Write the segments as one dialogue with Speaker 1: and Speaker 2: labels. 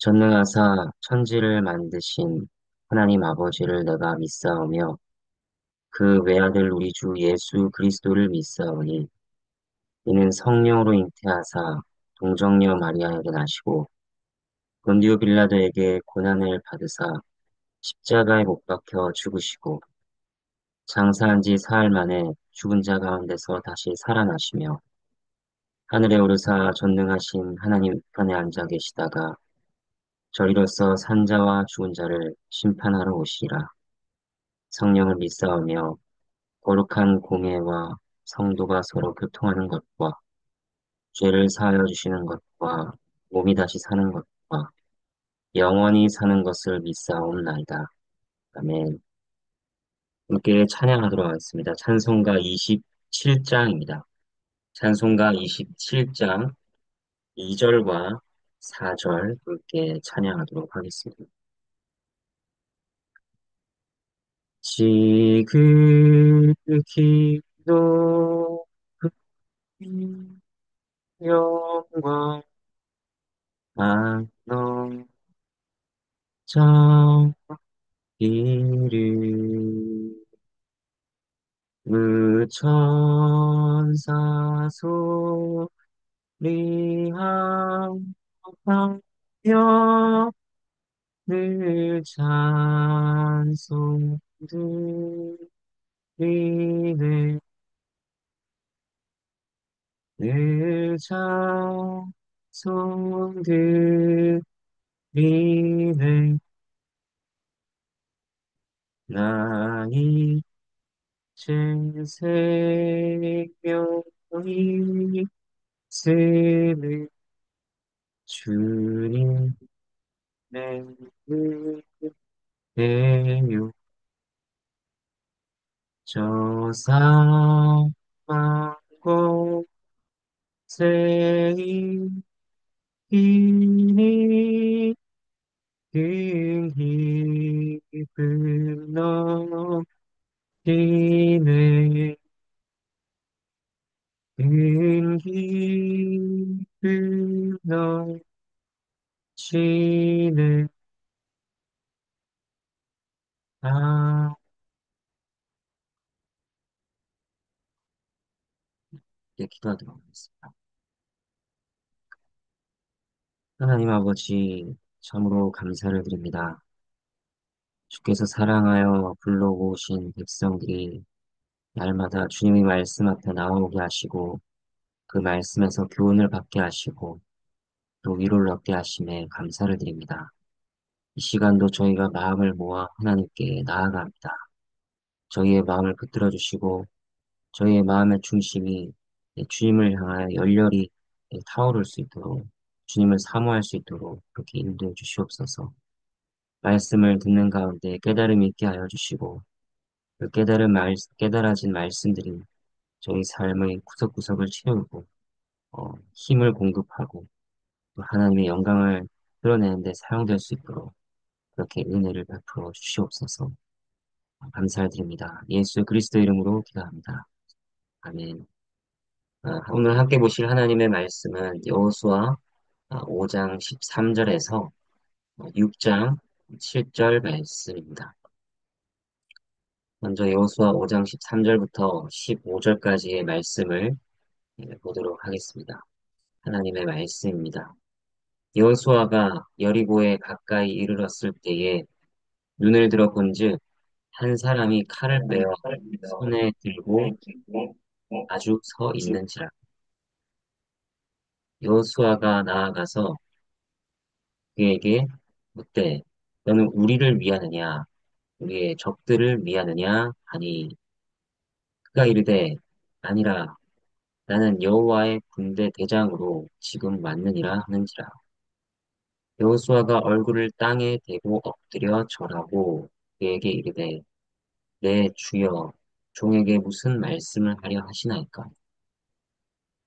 Speaker 1: 전능하사 천지를 만드신 하나님 아버지를 내가 믿사오며 그 외아들 우리 주 예수 그리스도를 믿사오니 이는 성령으로 잉태하사 동정녀 마리아에게 나시고 본디오 빌라도에게 고난을 받으사 십자가에 못 박혀 죽으시고 장사한 지 사흘 만에 죽은 자 가운데서 다시 살아나시며 하늘에 오르사 전능하신 하나님 우편에 앉아 계시다가 저리로서 산자와 죽은 자를 심판하러 오시리라. 성령을 믿사오며 거룩한 공예와 성도가 서로 교통하는 것과 죄를 사하여 주시는 것과 몸이 다시 사는 것과 영원히 사는 것을 믿사옵나이다. 아멘. 함께 찬양하도록 하겠습니다. 찬송가 27장입니다. 찬송가 27장 2절과 4절 함께 찬양하도록 하겠습니다. 지극히도 큰 영광 안노 정의를 무천사 소리하며 늘 찬송 드리네 늘 찬송 드리네 나이 제 생명이 있음을 주님 내게요 저 사망고 세이니 그 깊은 넘기네 그 깊은 넘치네 아, 네, 기도하도록 하겠습니다. 하나님 아버지, 참으로 감사를 드립니다. 주께서 사랑하여 불러오신 백성들이 날마다 주님의 말씀 앞에 나오게 하시고 그 말씀에서 교훈을 받게 하시고 또 위로를 얻게 하심에 감사를 드립니다. 이 시간도 저희가 마음을 모아 하나님께 나아갑니다. 저희의 마음을 붙들어 주시고 저희의 마음의 중심이 주님을 향하여 열렬히 타오를 수 있도록 주님을 사모할 수 있도록 그렇게 인도해 주시옵소서. 말씀을 듣는 가운데 깨달음이 있게 하여 주시고 그 깨달아진 말씀들이 저희 삶의 구석구석을 채우고 힘을 공급하고 또 하나님의 영광을 드러내는 데 사용될 수 있도록 그렇게 은혜를 베풀어 주시옵소서. 감사드립니다. 예수 그리스도 이름으로 기도합니다. 아멘. 오늘 함께 보실 하나님의 말씀은 여호수아 5장 13절에서 6장 7절 말씀입니다. 먼저 여호수아 5장 13절부터 15절까지의 말씀을 보도록 하겠습니다. 하나님의 말씀입니다. 여호수아가 여리고에 가까이 이르렀을 때에 눈을 들어 본즉 한 사람이 칼을 빼어 손에 들고 아주 서 있는지라. 여호수아가 나아가서 그에게 묻되 너는 우리를 위하느냐 우리의 적들을 위하느냐 하니 그가 이르되 아니라 나는 여호와의 군대 대장으로 지금 왔느니라 하는지라. 여호수아가 얼굴을 땅에 대고 엎드려 절하고 그에게 이르되 내 주여 종에게 무슨 말씀을 하려 하시나이까.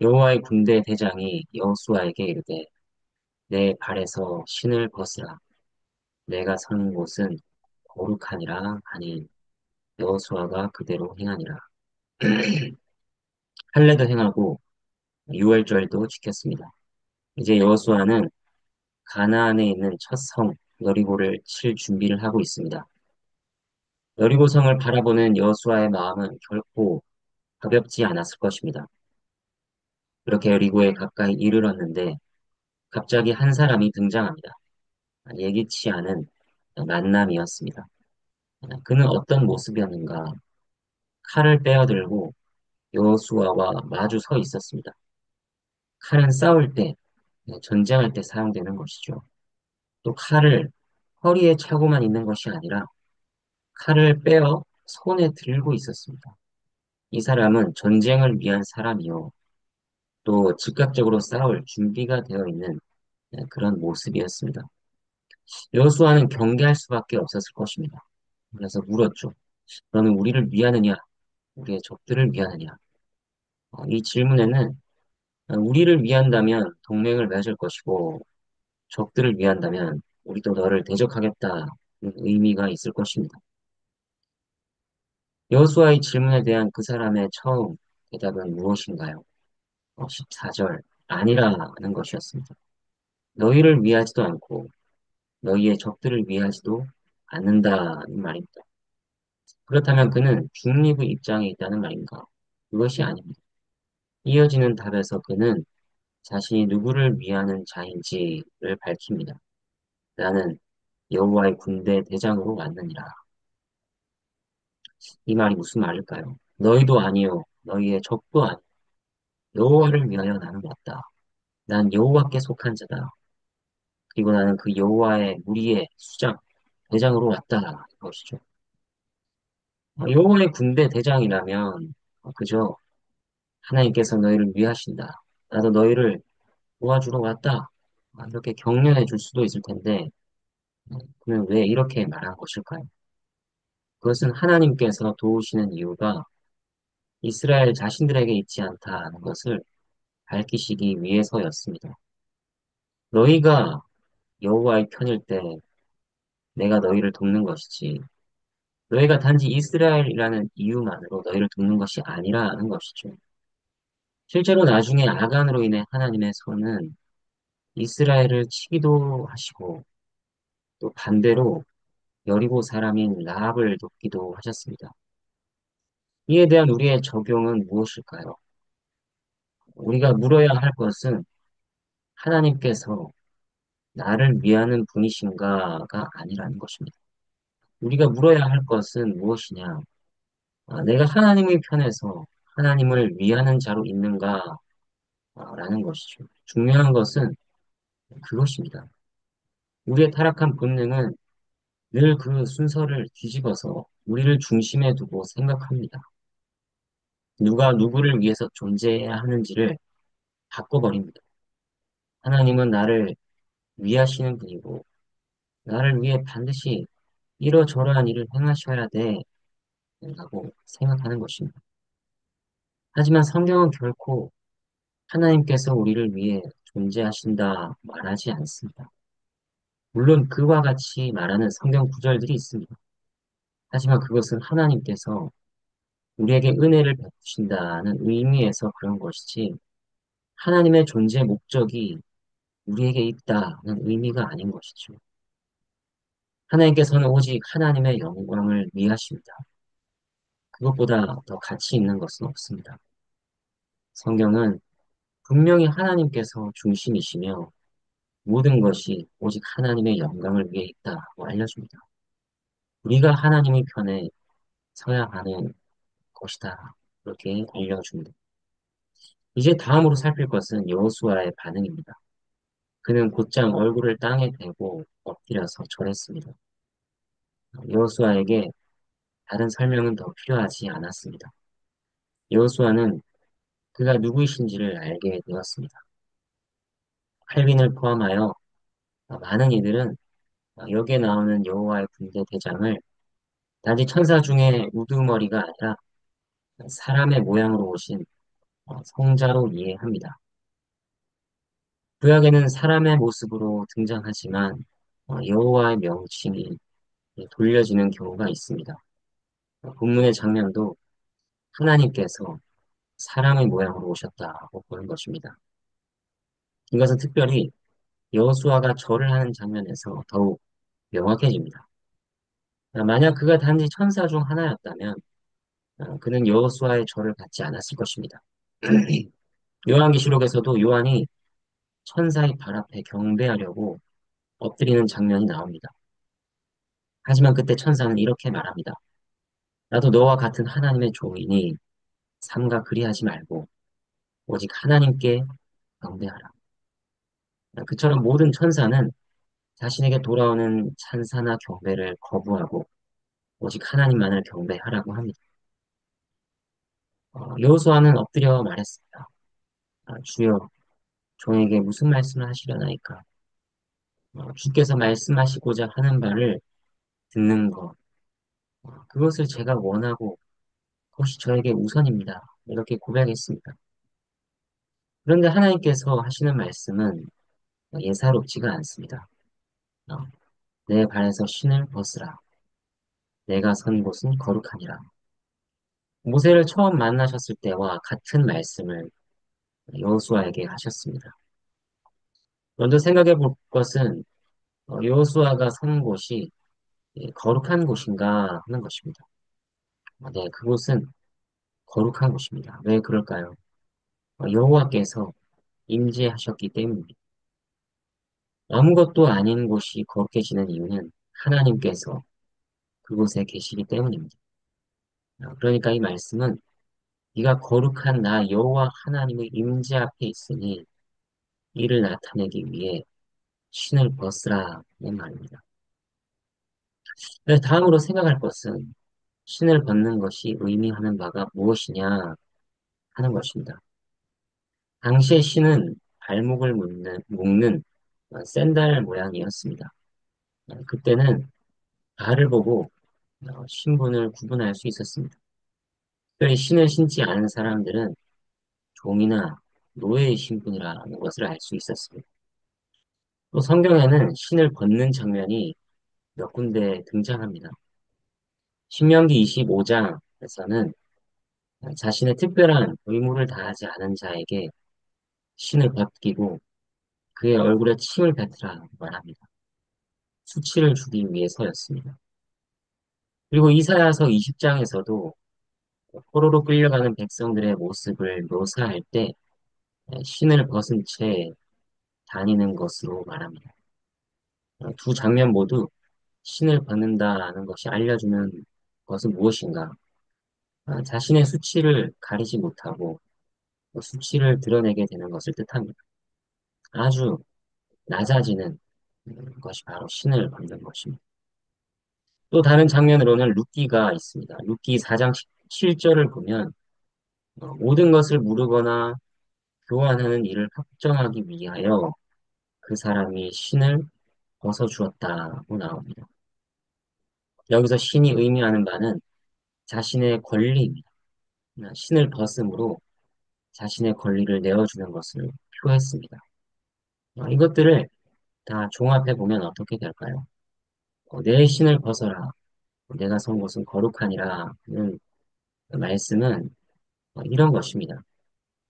Speaker 1: 여호와의 군대 대장이 여호수아에게 이르되 내 발에서 신을 벗으라. 내가 선 곳은 거룩하니라 하니 여호수아가 그대로 행하니라. 할례도 행하고 유월절도 지켰습니다. 이제 여호수아는 가나안에 있는 첫 성, 여리고를 칠 준비를 하고 있습니다. 여리고 성을 바라보는 여호수아의 마음은 결코 가볍지 않았을 것입니다. 그렇게 여리고에 가까이 이르렀는데 갑자기 한 사람이 등장합니다. 예기치 않은 만남이었습니다. 그는 어떤 모습이었는가? 칼을 빼어들고 여호수아와 마주 서 있었습니다. 칼은 싸울 때, 전쟁할 때 사용되는 것이죠. 또 칼을 허리에 차고만 있는 것이 아니라 칼을 빼어 손에 들고 있었습니다. 이 사람은 전쟁을 위한 사람이요. 또 즉각적으로 싸울 준비가 되어 있는 그런 모습이었습니다. 여호수아는 경계할 수밖에 없었을 것입니다. 그래서 물었죠. 너는 우리를 위하느냐? 우리의 적들을 위하느냐? 이 질문에는 우리를 위한다면 동맹을 맺을 것이고 적들을 위한다면 우리도 너를 대적하겠다는 의미가 있을 것입니다. 여호수아의 질문에 대한 그 사람의 처음 대답은 무엇인가요? 14절 아니라는 것이었습니다. 너희를 위하지도 않고 너희의 적들을 위하지도 않는다는 말입니다. 그렇다면 그는 중립의 입장에 있다는 말인가? 그것이 아닙니다. 이어지는 답에서 그는 자신이 누구를 위하는 자인지를 밝힙니다. 나는 여호와의 군대 대장으로 왔느니라. 이 말이 무슨 말일까요? 너희도 아니요, 너희의 적도 아니요. 여호와를 위하여 나는 왔다. 난 여호와께 속한 자다. 그리고 나는 그 여호와의 무리의 수장, 대장으로 왔다. 이것이죠. 여호와의 군대 대장이라면 그저 하나님께서 너희를 위하신다. 나도 너희를 도와주러 왔다. 이렇게 격려해 줄 수도 있을 텐데 그는 왜 이렇게 말한 것일까요? 그것은 하나님께서 도우시는 이유가 이스라엘 자신들에게 있지 않다는 것을 밝히시기 위해서였습니다. 너희가 여호와의 편일 때 내가 너희를 돕는 것이지 너희가 단지 이스라엘이라는 이유만으로 너희를 돕는 것이 아니라는 것이죠. 실제로 나중에 아간으로 인해 하나님의 손은 이스라엘을 치기도 하시고 또 반대로 여리고 사람인 라합을 돕기도 하셨습니다. 이에 대한 우리의 적용은 무엇일까요? 우리가 물어야 할 것은 하나님께서 나를 위하는 분이신가가 아니라는 것입니다. 우리가 물어야 할 것은 무엇이냐? 내가 하나님의 편에서 하나님을 위하는 자로 있는가? 라는 것이죠. 중요한 것은 그것입니다. 우리의 타락한 본능은 늘 그 순서를 뒤집어서 우리를 중심에 두고 생각합니다. 누가 누구를 위해서 존재해야 하는지를 바꿔버립니다. 하나님은 나를 위하시는 분이고, 나를 위해 반드시 이러저러한 일을 행하셔야 돼. 라고 생각하는 것입니다. 하지만 성경은 결코 하나님께서 우리를 위해 존재하신다 말하지 않습니다. 물론 그와 같이 말하는 성경 구절들이 있습니다. 하지만 그것은 하나님께서 우리에게 은혜를 베푸신다는 의미에서 그런 것이지 하나님의 존재 목적이 우리에게 있다는 의미가 아닌 것이죠. 하나님께서는 오직 하나님의 영광을 위하십니다. 그것보다 더 가치 있는 것은 없습니다. 성경은 분명히 하나님께서 중심이시며 모든 것이 오직 하나님의 영광을 위해 있다고 알려줍니다. 우리가 하나님의 편에 서야 하는 것이다. 그렇게 알려줍니다. 이제 다음으로 살필 것은 여호수아의 반응입니다. 그는 곧장 얼굴을 땅에 대고 엎드려서 절했습니다. 여호수아에게 다른 설명은 더 필요하지 않았습니다. 여호수아는 그가 누구이신지를 알게 되었습니다. 칼빈을 포함하여 많은 이들은 여기에 나오는 여호와의 군대 대장을 단지 천사 중에 우두머리가 아니라 사람의 모양으로 오신 성자로 이해합니다. 구약에는 사람의 모습으로 등장하지만 여호와의 명칭이 돌려지는 경우가 있습니다. 본문의 장면도 하나님께서 사람의 모양으로 오셨다고 보는 것입니다. 이것은 특별히 여호수아가 절을 하는 장면에서 더욱 명확해집니다. 만약 그가 단지 천사 중 하나였다면 그는 여호수아의 절을 받지 않았을 것입니다. 요한계시록에서도 요한이 천사의 발 앞에 경배하려고 엎드리는 장면이 나옵니다. 하지만 그때 천사는 이렇게 말합니다. 나도 너와 같은 하나님의 종이니 삼가 그리하지 말고 오직 하나님께 경배하라. 그처럼 모든 천사는 자신에게 돌아오는 찬사나 경배를 거부하고 오직 하나님만을 경배하라고 합니다. 여호수아는 엎드려 말했습니다. 주여, 종에게 무슨 말씀을 하시려나이까? 주께서 말씀하시고자 하는 바를 듣는 것, 그것을 제가 원하고 그것이 저에게 우선입니다. 이렇게 고백했습니다. 그런데 하나님께서 하시는 말씀은 예사롭지가 않습니다. 어, 내 발에서 신을 벗으라. 내가 선 곳은 거룩하니라. 모세를 처음 만나셨을 때와 같은 말씀을 여호수아에게 하셨습니다. 먼저 생각해 볼 것은 여호수아가 선 곳이 거룩한 곳인가 하는 것입니다. 네, 그곳은 거룩한 곳입니다. 왜 그럴까요? 여호와께서 임재하셨기 때문입니다. 아무것도 아닌 곳이 거룩해지는 이유는 하나님께서 그곳에 계시기 때문입니다. 그러니까 이 말씀은 네가 거룩한 나 여호와 하나님의 임재 앞에 있으니 이를 나타내기 위해 신을 벗으라는 말입니다. 네, 다음으로 생각할 것은 신을 벗는 것이 의미하는 바가 무엇이냐 하는 것입니다. 당시의 신은 발목을 묶는 샌들 모양이었습니다. 그때는 발을 보고 신분을 구분할 수 있었습니다. 특별히 신을 신지 않은 사람들은 종이나 노예의 신분이라는 것을 알 수 있었습니다. 또 성경에는 신을 벗는 장면이 몇 군데 등장합니다. 신명기 25장에서는 자신의 특별한 의무를 다하지 않은 자에게 신을 벗기고 그의 얼굴에 침을 뱉으라 말합니다. 수치를 주기 위해서였습니다. 그리고 이사야서 20장에서도 포로로 끌려가는 백성들의 모습을 묘사할 때 신을 벗은 채 다니는 것으로 말합니다. 두 장면 모두 신을 벗는다는 것이 알려주는 것은 무엇인가? 자신의 수치를 가리지 못하고 수치를 드러내게 되는 것을 뜻합니다. 아주 낮아지는 것이 바로 신을 벗는 것입니다. 또 다른 장면으로는 룻기가 있습니다. 룻기 4장 7절을 보면 모든 것을 무르거나 교환하는 일을 확정하기 위하여 그 사람이 신을 벗어주었다고 나옵니다. 여기서 신이 의미하는 바는 자신의 권리입니다. 신을 벗음으로 자신의 권리를 내어주는 것을 표했습니다. 이것들을 다 종합해 보면 어떻게 될까요? 내 신을 벗어라. 내가 선 곳은 거룩하니라. 는 말씀은 이런 것입니다.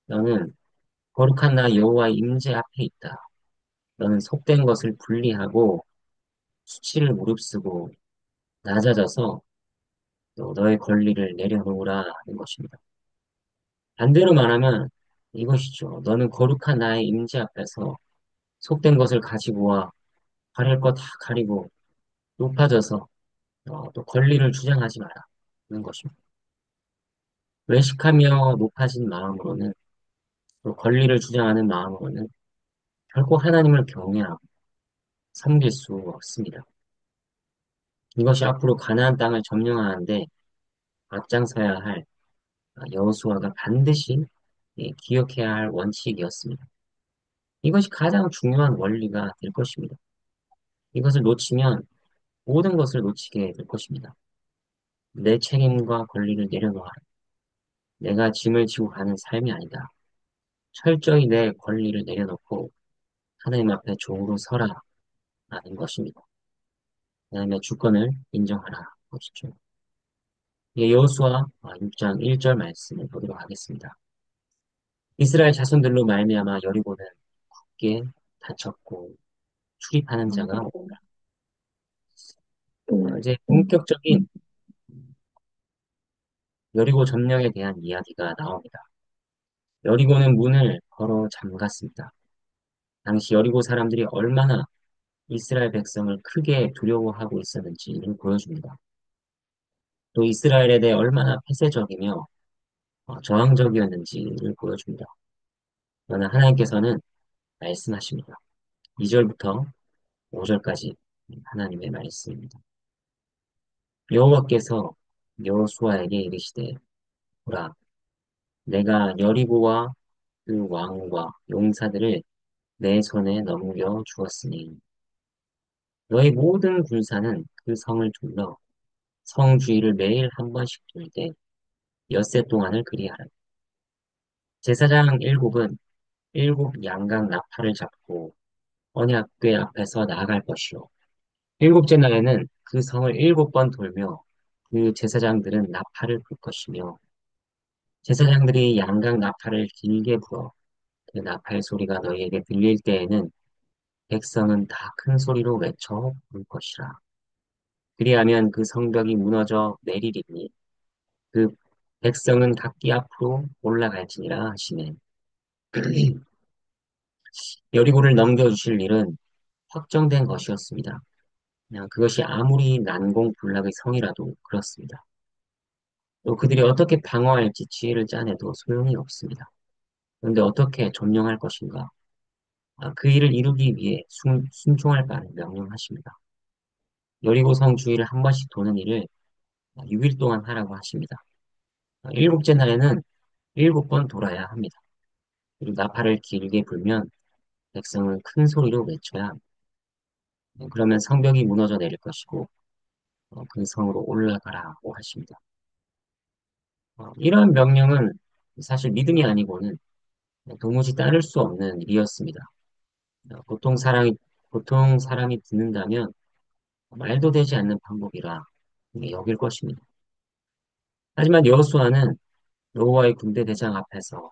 Speaker 1: 너는 거룩한 나 여호와의 임재 앞에 있다. 너는 속된 것을 분리하고 수치를 무릅쓰고 낮아져서 또 너의 권리를 내려놓으라 하는 것입니다. 반대로 말하면 이것이죠. 너는 거룩한 나의 임재 앞에서 속된 것을 가지고 와 가릴 거 다 가리고 높아져서 또 권리를 주장하지 마라 하는 것입니다. 외식하며 높아진 마음으로는 또 권리를 주장하는 마음으로는 결코 하나님을 경외하고 섬길 수 없습니다. 이것이 앞으로 가나안 땅을 점령하는데 앞장서야 할 여호수아가 반드시 기억해야 할 원칙이었습니다. 이것이 가장 중요한 원리가 될 것입니다. 이것을 놓치면 모든 것을 놓치게 될 것입니다. 내 책임과 권리를 내려놓아라. 내가 짐을 지고 가는 삶이 아니다. 철저히 내 권리를 내려놓고 하나님 앞에 종으로 서라 라는 것입니다. 하나님의 주권을 인정하라 것이죠. 여호수아 6장 1절 말씀을 보도록 하겠습니다. 이스라엘 자손들로 말미암아 여리고는 굳게 닫혔고 출입하는 자가 없다. 이제 본격적인 여리고 점령에 대한 이야기가 나옵니다. 여리고는 문을 걸어 잠갔습니다. 당시 여리고 사람들이 얼마나 이스라엘 백성을 크게 두려워하고 있었는지를 보여줍니다. 또 이스라엘에 대해 얼마나 폐쇄적이며 저항적이었는지를 보여줍니다. 그러나 하나님께서는 말씀하십니다. 2절부터 5절까지 하나님의 말씀입니다. 여호와께서 여호수아에게 이르시되 보라 내가 여리고와 그 왕과 용사들을 내 손에 넘겨 주었으니 너의 모든 군사는 그 성을 둘러 성 주위를 매일 한 번씩 돌되 엿새 동안을 그리하라. 제사장 일곱은 일곱 양각 나팔을 잡고 언약궤 앞에서 나아갈 것이요. 일곱째 날에는 그 성을 일곱 번 돌며 그 제사장들은 나팔을 불 것이며 제사장들이 양각 나팔을 길게 불어 그 나팔 소리가 너희에게 들릴 때에는 백성은 다 큰 소리로 외쳐 부를 것이라. 그리하면 그 성벽이 무너져 내리리니 그 백성은 각기 앞으로 올라갈지니라 하시네. 여리고를 넘겨주실 일은 확정된 것이었습니다. 그냥 그것이 아무리 난공불락의 성이라도 그렇습니다. 또 그들이 어떻게 방어할지 지혜를 짜내도 소용이 없습니다. 그런데 어떻게 점령할 것인가? 그 일을 이루기 위해 순종할 바를 명령하십니다. 여리고 성 주위를 한 번씩 도는 일을 6일 동안 하라고 하십니다. 일곱째 날에는 일곱 번 돌아야 합니다. 그리고 나팔을 길게 불면 백성은 큰 소리로 외쳐야 합니다. 그러면 성벽이 무너져 내릴 것이고 그 성으로 올라가라고 하십니다. 이러한 명령은 사실 믿음이 아니고는 도무지 따를 수 없는 일이었습니다. 보통 사람이 듣는다면 말도 되지 않는 방법이라 여길 것입니다. 하지만 여호수아는 여호와의 군대 대장 앞에서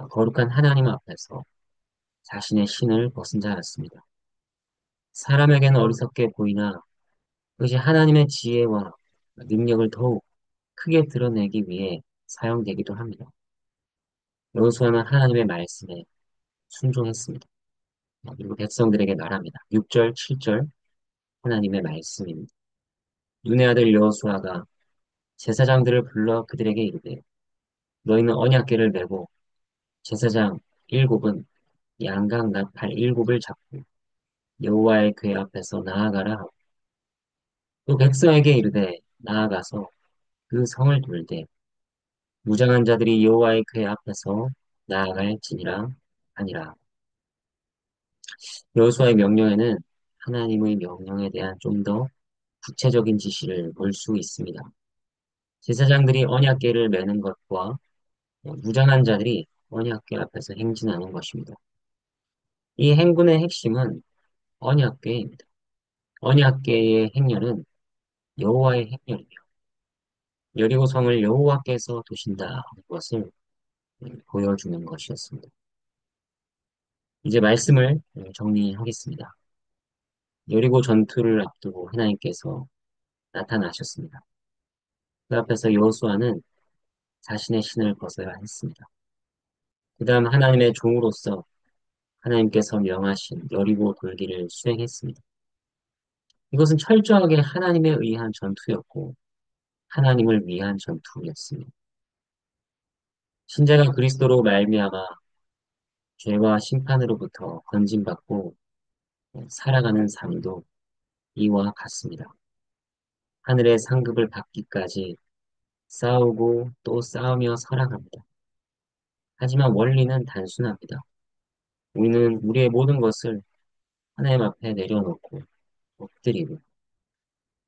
Speaker 1: 거룩한 하나님 앞에서 자신의 신을 벗은 자였습니다. 사람에게는 어리석게 보이나 그것이 하나님의 지혜와 능력을 더욱 크게 드러내기 위해 사용되기도 합니다. 여호수아는 하나님의 말씀에 순종했습니다. 그리고 백성들에게 말합니다. 6절, 7절 하나님의 말씀입니다. 눈의 아들 여호수아가 제사장들을 불러 그들에게 이르되 너희는 언약궤를 메고 제사장 일곱은 양각 나팔 일곱을 잡고 여호와의 궤 앞에서 나아가라 하고 또 백성에게 이르되 나아가서 그 성을 돌되 무장한 자들이 여호와의 궤 앞에서 나아갈지니라 아니라 여호수아의 명령에는 하나님의 명령에 대한 좀 더 구체적인 지시를 볼 수 있습니다. 제사장들이 언약궤를 메는 것과 무장한 자들이 언약궤 앞에서 행진하는 것입니다. 이 행군의 핵심은 언약궤입니다. 언약궤의 행렬은 여호와의 행렬이며 여리고 성을 여호와께서 도신다는 것을 보여주는 것이었습니다. 이제 말씀을 정리하겠습니다. 여리고 전투를 앞두고 하나님께서 나타나셨습니다. 그 앞에서 여호수아는 자신의 신을 벗어야 했습니다. 그 다음 하나님의 종으로서 하나님께서 명하신 여리고 돌기를 수행했습니다. 이것은 철저하게 하나님에 의한 전투였고 하나님을 위한 전투였습니다. 신자가 그리스도로 말미암아 죄와 심판으로부터 건짐받고 살아가는 삶도 이와 같습니다. 하늘의 상급을 받기까지 싸우고 또 싸우며 살아갑니다. 하지만 원리는 단순합니다. 우리는 우리의 모든 것을 하나님 앞에 내려놓고 엎드리고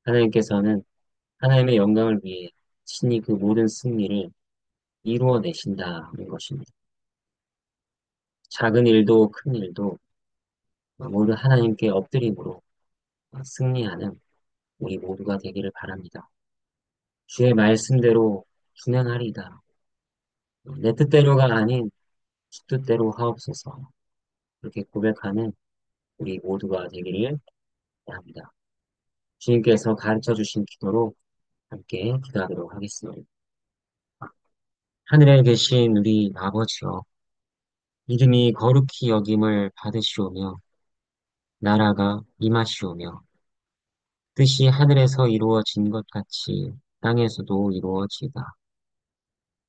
Speaker 1: 하나님께서는 하나님의 영광을 위해 친히 그 모든 승리를 이루어내신다는 것입니다. 작은 일도 큰 일도 모두 하나님께 엎드림으로 승리하는 우리 모두가 되기를 바랍니다. 주의 말씀대로 준행하리이다. 내 뜻대로가 아닌 주 뜻대로 하옵소서. 그렇게 고백하는 우리 모두가 되기를 바랍니다. 주님께서 가르쳐 주신 기도로 함께 기도하도록 하겠습니다. 하늘에 계신 우리 아버지여, 이름이 거룩히 여김을 받으시오며, 나라가 임하시오며, 뜻이 하늘에서 이루어진 것 같이 땅에서도 이루어지이다.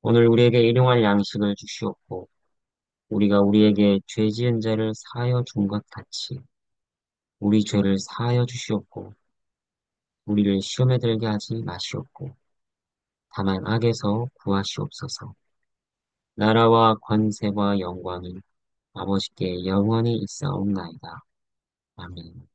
Speaker 1: 오늘 우리에게 일용할 양식을 주시옵고, 우리가 우리에게 죄 지은 자를 사하여 준 것 같이 우리 죄를 사하여 주시옵고, 우리를 시험에 들게 하지 마시옵고, 다만 악에서 구하시옵소서. 나라와 권세와 영광이 아버지께 영원히 있사옵나이다. 아멘.